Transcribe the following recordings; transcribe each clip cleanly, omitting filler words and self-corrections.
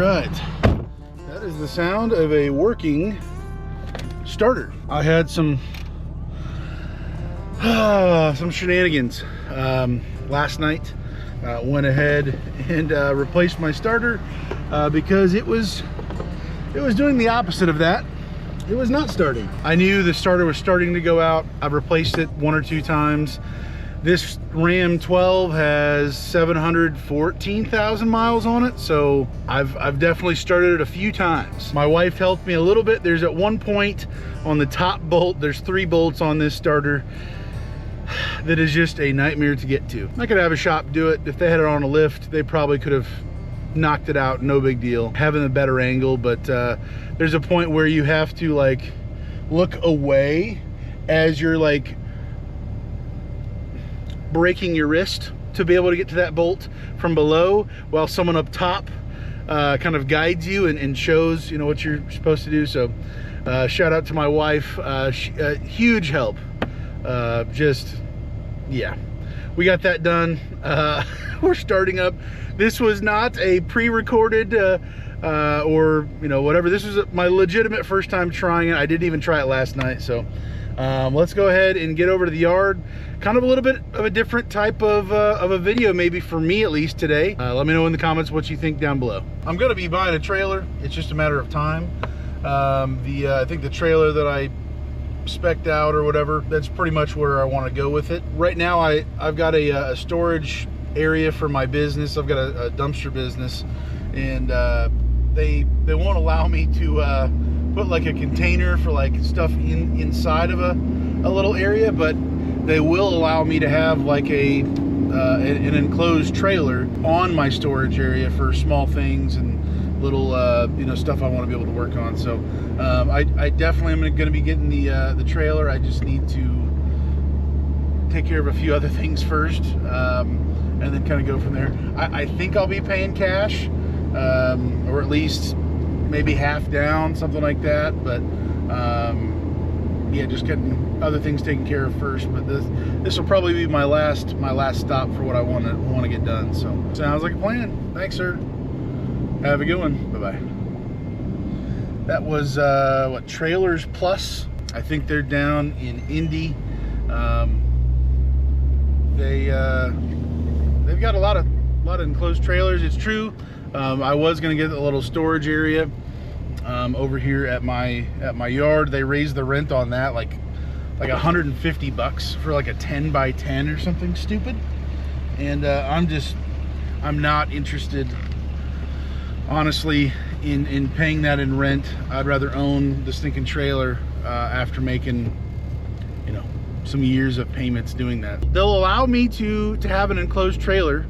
right, that is the sound of a working starter. I had some shenanigans last night. Went ahead and replaced my starter because it was doing the opposite of that. It was not starting. I knew the starter was starting to go out. I've replaced it 1 or 2 times. This Ram 12 has 714,000 miles on it, so I've definitely started it a few times. My wife helped me a little bit. There's at one point on the top bolt, there's 3 bolts on this starter that is just a nightmare to get to. I could have a shop do it. If they had it on a lift, they probably could have knocked it out, no big deal. Having a better angle, but there's a point where you have to like look away as you're like breaking your wrist to be able to get to that bolt from below, while someone up top kind of guides you and shows, you know, what you're supposed to do. So shout out to my wife, huge help. Just, yeah, we got that done. We're starting up. This was not a pre-recorded or, you know, whatever. This was my legitimate first time trying it. I didn't even try it last night. So let's go ahead and get over to the yard. Kind of a little bit of a different type of a video, maybe for me at least today. Let me know in the comments what you think down below. I'm going to be buying a trailer. It's just a matter of time. I think the trailer that I spec'd out or whatever, that's pretty much where I want to go with it. Right now I've got a storage area for my business. I've got a dumpster business, and they won't allow me to put like a container for like stuff inside of a little area, but they will allow me to have like an enclosed trailer on my storage area for small things and little you know, stuff I want to be able to work on. So I definitely am going to be getting the trailer. I just need to take care of a few other things first, and then kind of go from there. I think I'll be paying cash, or at least maybe half down, something like that. But yeah, just getting other things taken care of first. But this will probably be my last stop for what I want to get done. So sounds like a plan. Thanks, sir. Have a good one. Bye-bye. That was what, Trailers Plus. I think they're down in Indy. They've got a lot of enclosed trailers. It's true. I was gonna get a little storage area over here at my yard. They raised the rent on that like $150 for like a 10 by 10 or something stupid. And I'm not interested, honestly, in paying that in rent. I'd rather own the stinking trailer after making, you know, some years of payments doing that. They'll allow me to have an enclosed trailer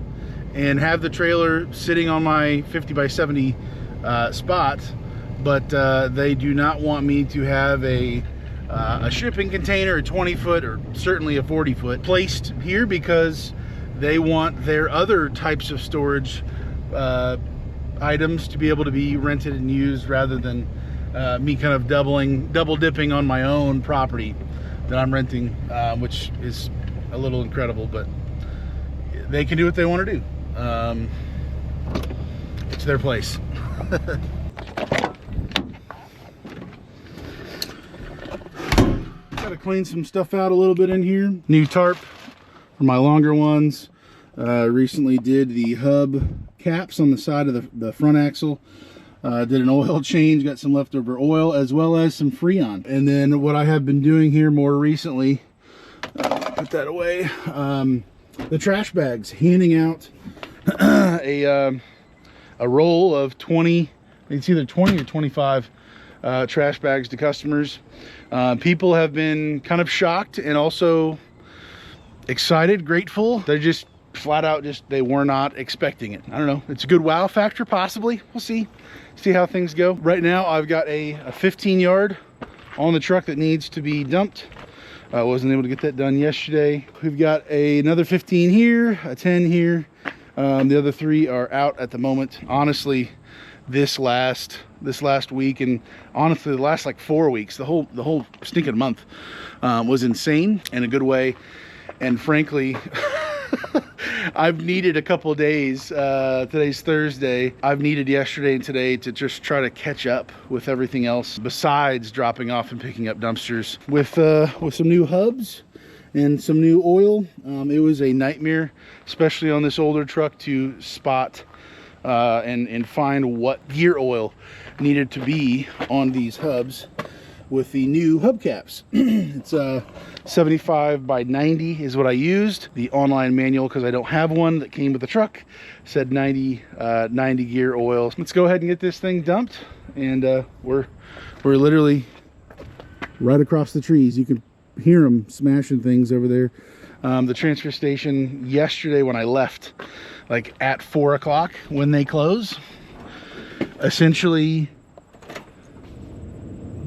and have the trailer sitting on my 50 by 70 spot, but they do not want me to have a shipping container, a 20-foot or certainly a 40-foot placed here, because they want their other types of storage items to be able to be rented and used, rather than me kind of double dipping on my own property that I'm renting, which is a little incredible, but they can do what they want to do. It's their place. Gotta clean some stuff out a little bit in here. New tarp for my longer ones. Recently did the hub caps on the side of the front axle. Did an oil change, got some leftover oil as well as some Freon. And then what I have been doing here more recently, put that away, the trash bags, handing out a roll of 20, it's either 20 or 25 trash bags to customers. People have been kind of shocked and also excited, grateful. They're just flat out they were not expecting it. I don't know, it's a good wow factor, possibly. We'll see how things go. Right now I've got a 15 yard on the truck that needs to be dumped. I wasn't able to get that done yesterday. We've got another 15 here, a 10 here. The other 3 are out at the moment. Honestly, this last week, and honestly the last like 4 weeks, the whole stinking month was insane in a good way. And frankly, I've needed a couple days. Today's Thursday. I've needed yesterday and today to just try to catch up with everything else besides dropping off and picking up dumpsters with some new hubs and some new oil. It was a nightmare, especially on this older truck, to spot and find what gear oil needed to be on these hubs with the new hubcaps. It's 75 by 90 is what I used. The online manual, because I don't have one that came with the truck, said 90 gear oil. Let's go ahead and get this thing dumped, and we're literally right across the trees. You can hear them smashing things over there. The transfer station yesterday when I left, like at 4 o'clock when they close, essentially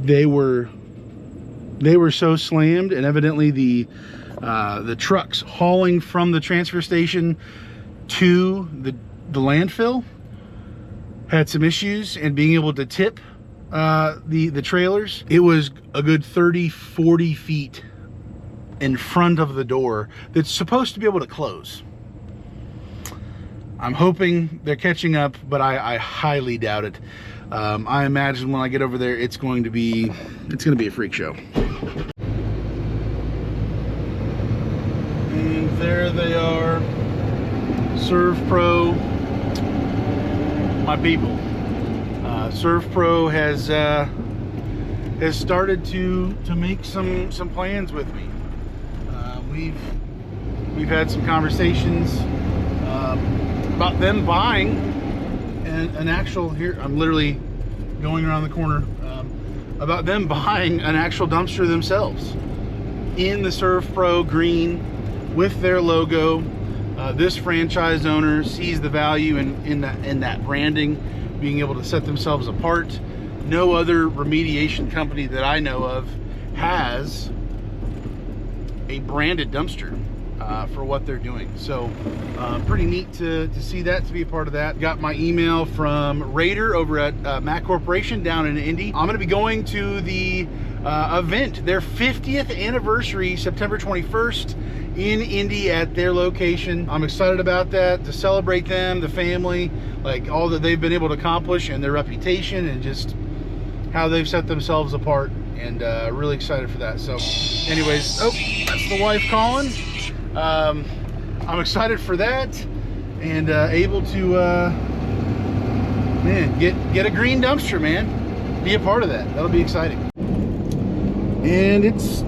they were so slammed, and evidently the trucks hauling from the transfer station to the landfill had some issues and being able to tip the trailers. It was a good 30-40 feet in front of the door that's supposed to be able to close. I'm hoping they're catching up, but I highly doubt it. I imagine when I get over there, it's going to be a freak show. And there they are, Serve Pro, my people. Serve Pro has started to make some plans with me. We've had some conversations about them buying an actual, here I'm literally going around the corner, about them buying an actual dumpster themselves in the Serve Pro green with their logo. This franchise owner sees the value in that branding, being able to set themselves apart. No other remediation company that I know of has a branded dumpster for what they're doing. So pretty neat to see that, to be a part of that. Got my email from Raider over at Mac Corporation down in Indy. I'm going to be going to the event, their 50th anniversary, September 21st in Indy at their location. I'm excited about that, to celebrate them, the family, like all that they've been able to accomplish and their reputation and just how they've set themselves apart, and really excited for that. So anyways, oh, that's the wife calling. I'm excited for that, and able to man, get a green dumpster, man, be a part of that. That'll be exciting. And it's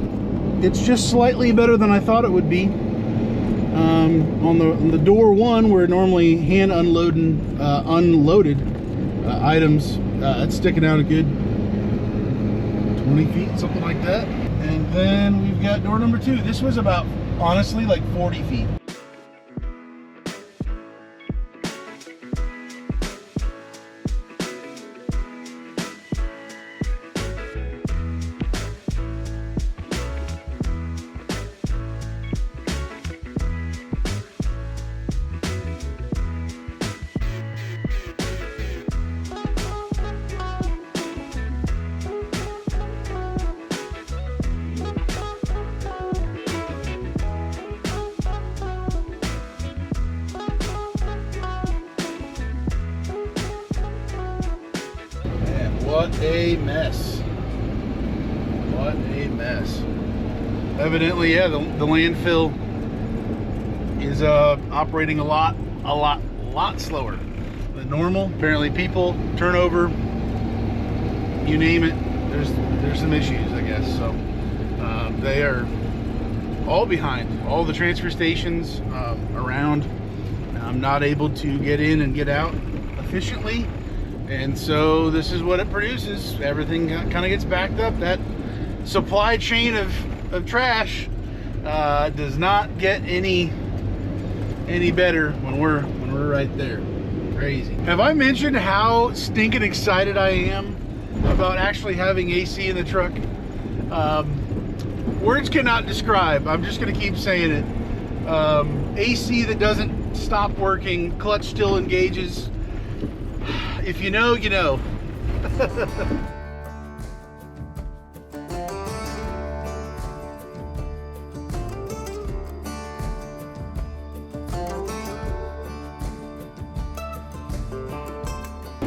just slightly better than I thought it would be. On the door one, where normally hand unloaded items, it's sticking out a good 20 feet, something like that. And then we've got door number 2. This was about, honestly, like 40 feet. What a mess. What a mess. Evidently, yeah, the landfill is operating a lot slower than normal. Apparently people, turnover, you name it, there's some issues, I guess. So they are all behind. All the transfer stations around, I'm not able to get in and get out efficiently. And so this is what it produces. Everything kind of gets backed up. That supply chain of trash does not get any better when we're right there. Crazy. Have I mentioned how stinking excited I am about actually having AC in the truck? Words cannot describe. I'm just gonna keep saying it. AC that doesn't stop working, clutch still engages. If you know, you know.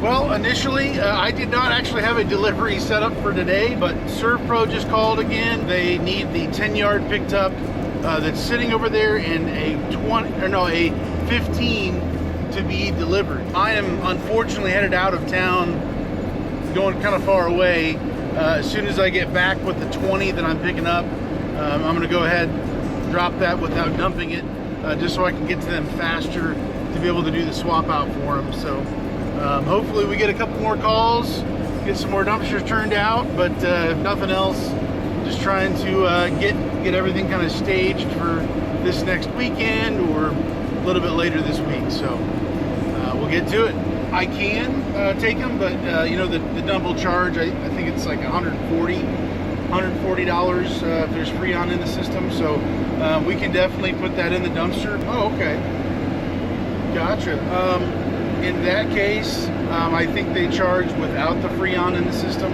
Well, initially, I did not actually have a delivery set up for today, but ServPro just called again. They need the 10-yard picked up that's sitting over there, and a 15 to be delivered. I am unfortunately headed out of town, going kind of far away. As soon as I get back with the 20 that I'm picking up, I'm going to go ahead and drop that without dumping it, just so I can get to them faster to be able to do the swap out for them. So hopefully we get a couple more calls, get some more dumpsters turned out, but if nothing else, just trying to get everything kind of staged for this next weekend or a little bit later this week. So we'll get to it. I can take them, but you know, the dump will charge, I think it's like $140 if there's Freon in the system. So we can definitely put that in the dumpster. Oh, okay. Gotcha. In that case, I think they charge without the Freon in the system.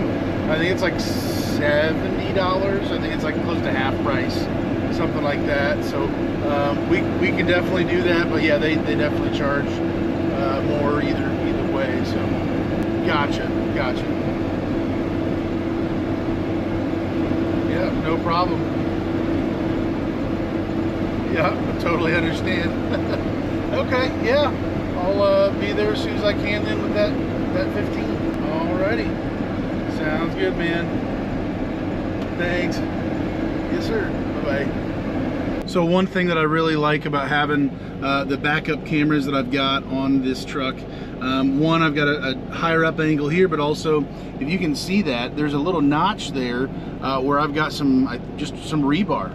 I think it's like $70. I think it's like close to half price, something like that. So we can definitely do that. But yeah, they definitely charge more either way. So gotcha. Yeah, no problem. Yeah, I totally understand. Okay, yeah. I'll be there as soon as I can then with that 15. Alrighty. Sounds good, man. Thanks. Yes, sir. Bye-bye. So one thing that I really like about having the backup cameras that I've got on this truck, one, I've got a higher up angle here, but also, if you can see that, there's a little notch there where I've got just some rebar.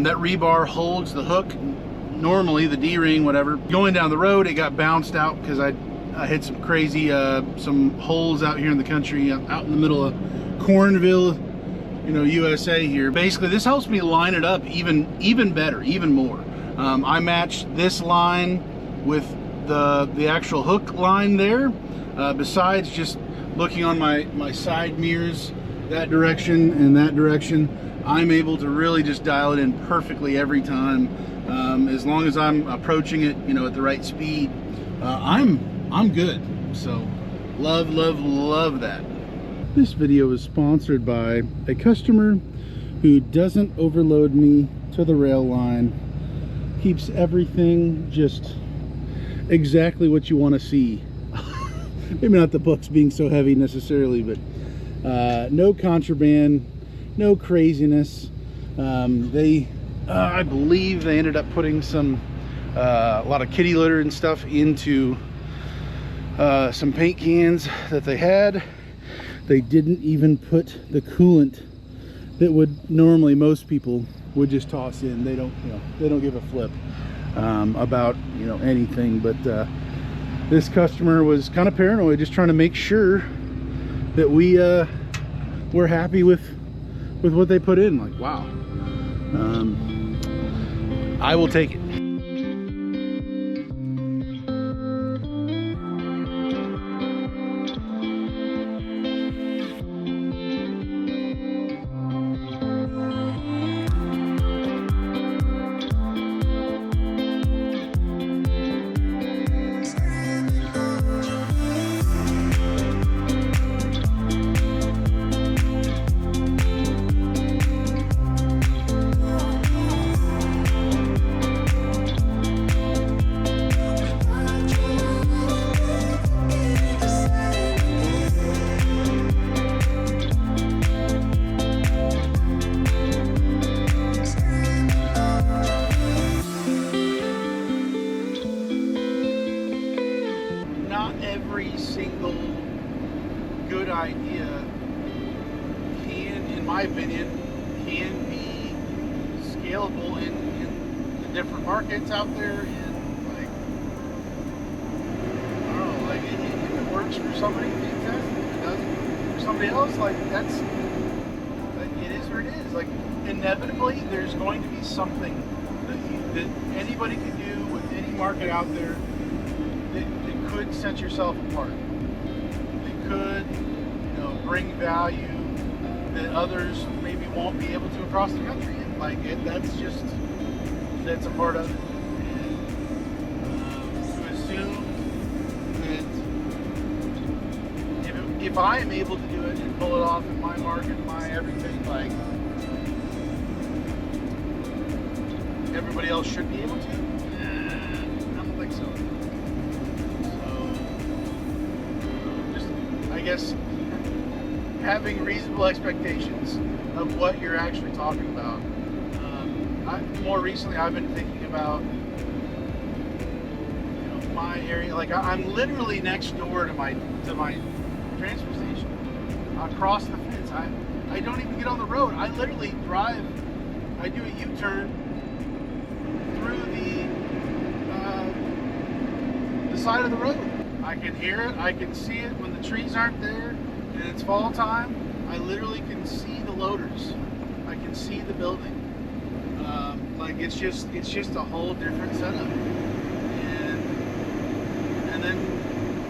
That rebar holds the hook. Normally the D-ring, whatever, going down the road, it got bounced out because I hit some crazy some holes out here in the country, out in the middle of Cornville, you know, USA here. Basically, this helps me line it up even better, even more. I matched this line with the actual hook line there. Besides just looking on my side mirrors, that direction and that direction, I'm able to really just dial it in perfectly every time. As long as I'm approaching it, you know, at the right speed, I'm good. So love that. This video is sponsored by a customer who doesn't overload me to the rail line, keeps everything just exactly what you want to see. Maybe not the books being so heavy necessarily, but no contraband, no craziness. I believe they ended up putting a lot of kitty litter and stuff into some paint cans that they had. They didn't even put the coolant that would normally most people would just toss in. They don't, you know, they don't give a flip about, you know, anything. But this customer was kind of paranoid, just trying to make sure that we're happy with what they put in. Like, wow. I will take it. Every single good idea can, in my opinion, can be scalable in the different markets out there. And like, I don't know, like if it works for somebody, fantastic. If it doesn't for somebody else, like that's, like, it is what it is. Like inevitably, there's going to be something that anybody can do with any market out there that could set yourself apart. It could, you know, bring value that others maybe won't be able to across the country. And like that's a part of it. And to assume that if I am able to do it and pull it off in my market, my everything, like everybody else should be able to, I don't think so. So, just, I guess, having reasonable expectations of what you're actually talking about. More recently, I've been thinking about, my area. Like I'm literally next door to my transfer station, across the fence. I don't even get on the road. I literally drive. I do a U-turn through the side of the road. I can hear it. I can see it when the trees aren't there and it's fall time. I literally can see the loaders. I can see the building. Like it's just a whole different setup. And then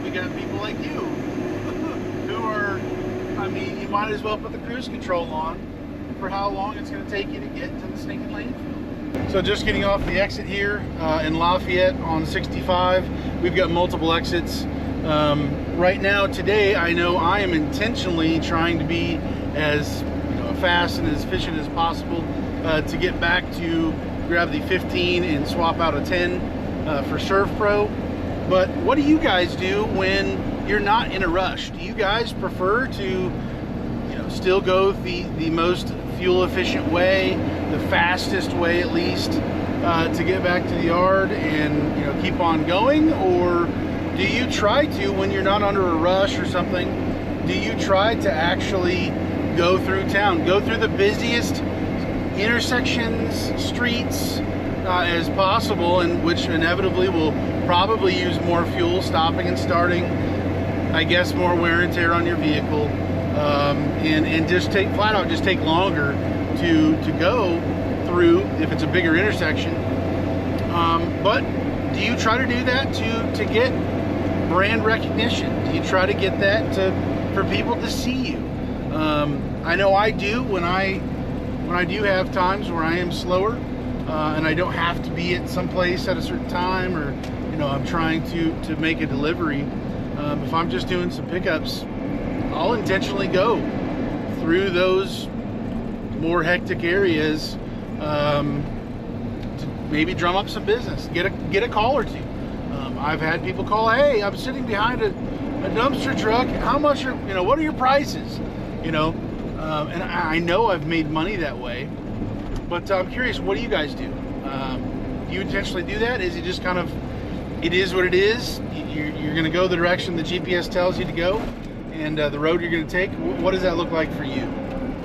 we got people like you who are, I mean, you might as well put the cruise control on for how long it's going to take you to get to the stinking landfill. So just getting off the exit here in Lafayette on 65. We've got multiple exits. Right now, today, I know I am intentionally trying to be as fast and as efficient as possible to get back to grab the 15 and swap out a 10 for Surf Pro. But what do you guys do when you're not in a rush? Do you guys prefer to, still go the most fuel efficient way, the fastest way at least, to get back to the yard and keep on going? Or do you try to, when you're not under a rush or something, do you try to actually go through town, go through the busiest intersections, streets as possible, and which inevitably will probably use more fuel, stopping and starting, I guess more wear and tear on your vehicle, and just flat out take longer to go through if it's a bigger intersection. But do you try to do that to get brand recognition? Do you try to get that for people to see you? I know I do when I do have times where I am slower and I don't have to be at some place at a certain time, or I'm trying to make a delivery. If I'm just doing some pickups, I'll intentionally go through those more hectic areas to maybe drum up some business, get a call or two. I've had people call, hey, I'm sitting behind a dumpster truck. How much are, what are your prices? And I know I've made money that way, but I'm curious, what do you guys do? Do you intentionally do that? Is it just kind of, it is what it is? You're going to go the direction the GPS tells you to go, and the road you're going to take? What does that look like for you?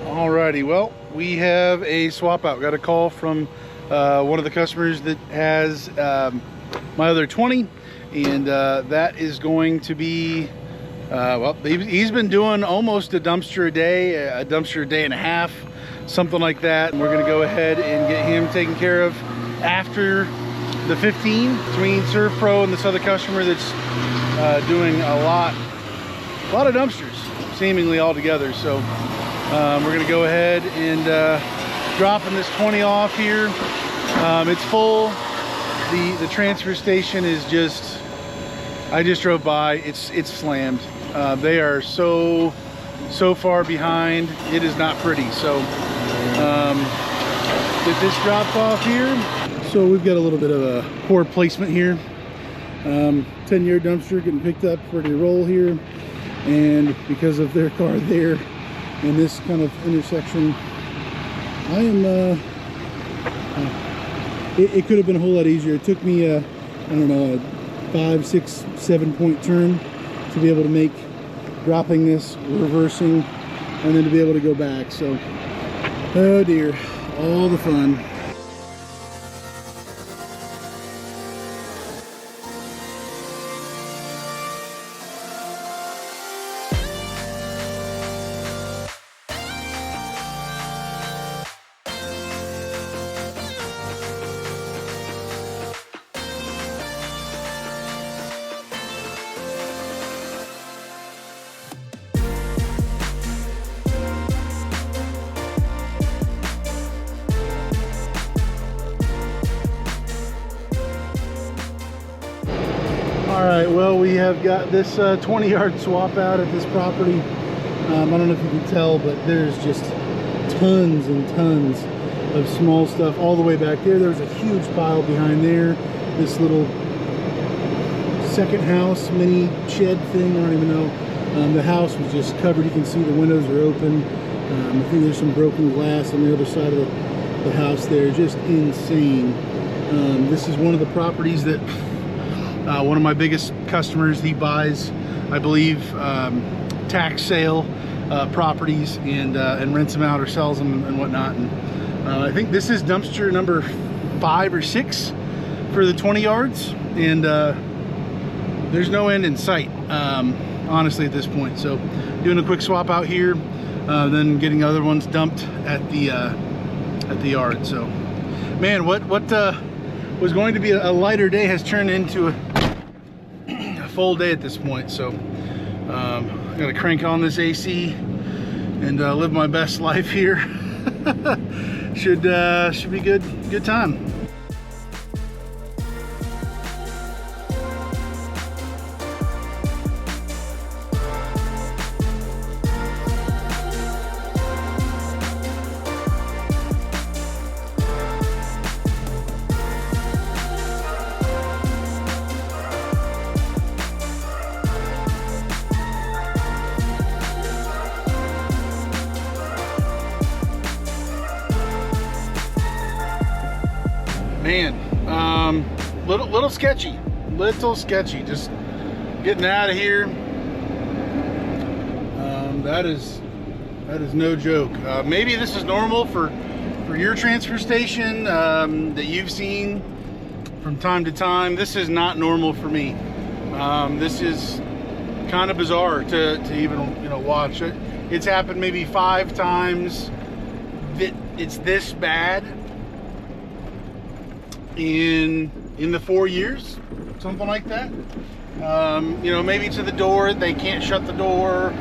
Alrighty, well, we have a swap out. Got a call from one of the customers that has my other 20, and that is going to be, well, he's been doing almost a dumpster a day and a half, something like that. And we're going to go ahead and get him taken care of after the 15, between Surf Pro and this other customer that's doing a lot of dumpsters, seemingly all together. So we're going to go ahead and dropping this 20 off here. It's full. The transfer station is just, I just drove by, it's slammed. They are so far behind, it is not pretty. So get this dropped off here. So we've got a little bit of a poor placement here. 10-yard dumpster getting picked up, ready to roll here. And because of their car there in this kind of intersection, I am, it could have been a whole lot easier. It took me, I don't know, a 5, 6, 7 point turn to be able to make dropping this, reversing, and then to be able to go back. So, oh dear, all the fun. right, well, we have got this 20-yard swap out at this property. I don't know if you can tell, but there's just tons and tons of small stuff all the way back there. There's a huge pile behind there. This little second house, mini shed thing, I don't even know. The house was just covered. You can see the windows are open. I think there's some broken glass on the other side of the house there. Just insane. This is one of the properties that one of my biggest customers, he buys, I believe, tax sale properties and rents them out or sells them and whatnot. And I think this is dumpster number 5 or 6 for the 20 yards, and there's no end in sight, honestly, at this point. So doing a quick swap out here, then getting other ones dumped at the yard. So man, what was going to be a lighter day has turned into a full day at this point. So I gotta crank on this AC and live my best life here. should be good time. Man, little sketchy, just getting out of here. That is no joke. Maybe this is normal for your transfer station that you've seen from time to time. This is not normal for me. This is kind of bizarre to even watch. It's happened maybe 5 times that it's this bad in the 4 years, something like that. Maybe to the door, they can't shut the door,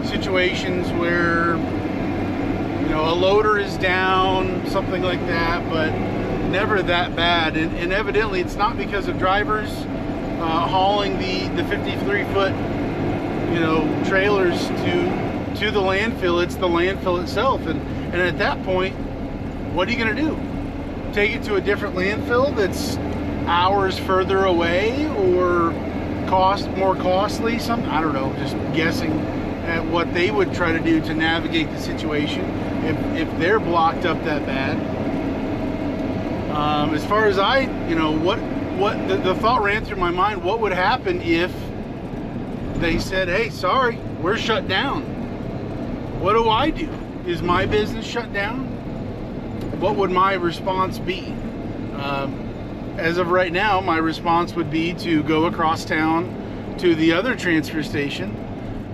situations where a loader is down, something like that, but never that bad. And evidently it's not because of drivers hauling the 53-foot trailers to the landfill. It's the landfill itself, and at that point, what are you going to do? Take it to a different landfill that's hours further away, or more costly? I don't know, just guessing at what they would try to do to navigate the situation if they're blocked up that bad. As far as what the thought ran through my mind, what would happen if they said, hey, sorry, we're shut down? What do I do? Is my business shut down? What would my response be? As of right now, my response would be to go across town to the other transfer station.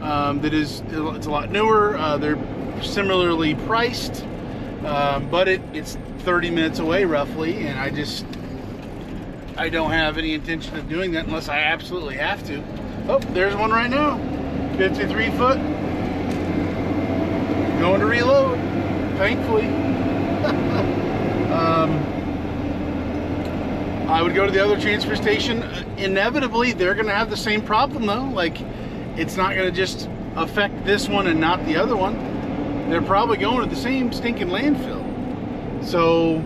It's a lot newer. They're similarly priced, but it's 30 minutes away roughly, and I don't have any intention of doing that unless I absolutely have to. Oh, there's one right now, 53 foot, going to reload, thankfully. I would go to the other transfer station. Inevitably, they're going to have the same problem, though. Like, it's not going to just affect this one and not the other one. They're probably going to the same stinking landfill. So,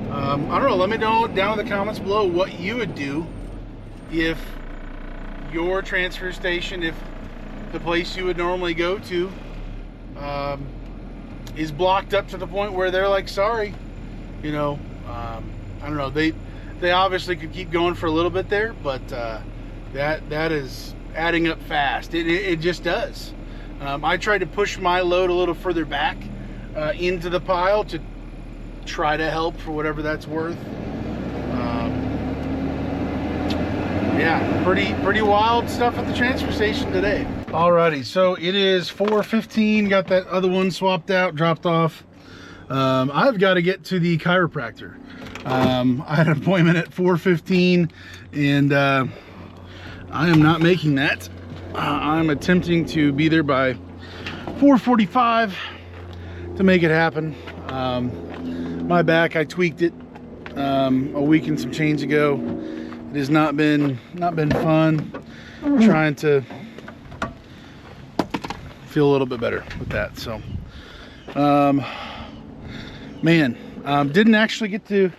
I don't know. Let me know down in the comments below what you would do if your transfer station, if the place you would normally go to, is blocked up to the point where they're like, sorry, I don't know. They obviously could keep going for a little bit there, but that is adding up fast. It just does. I tried to push my load a little further back into the pile to try to help for whatever that's worth. Yeah, pretty wild stuff at the transfer station today. Alrighty, so it is 4:15. Got that other one swapped out, dropped off. I've got to get to the chiropractor. I had an appointment at 4:15, and I am not making that. I'm attempting to be there by 4:45 to make it happen. My back, I tweaked it a week and some change ago, It has not been fun trying to feel a little bit better with that. So man, didn't actually get to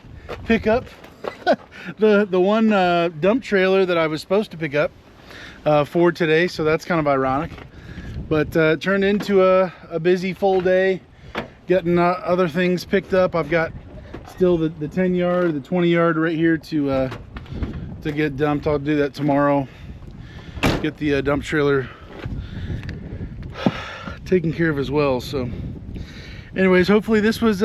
pick up the one dump trailer that I was supposed to pick up for today, so that's kind of ironic. But it turned into a busy full day getting other things picked up. I've got still the 10 yard, the 20 yard right here to get dumped. I'll do that tomorrow. Get the dump trailer taken care of as well. So anyways, hopefully this was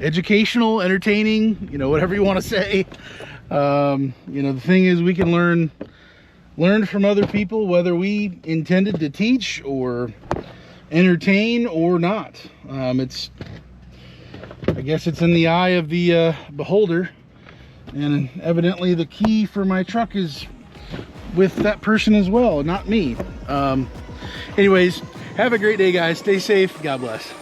educational, entertaining, you know, whatever you want to say. You know, the thing is, we can learn from other people, whether we intended to teach or entertain or not. It's, I guess it's in the eye of the beholder, and evidently the key for my truck is with that person as well, not me. Anyways, have a great day, guys. Stay safe. God bless.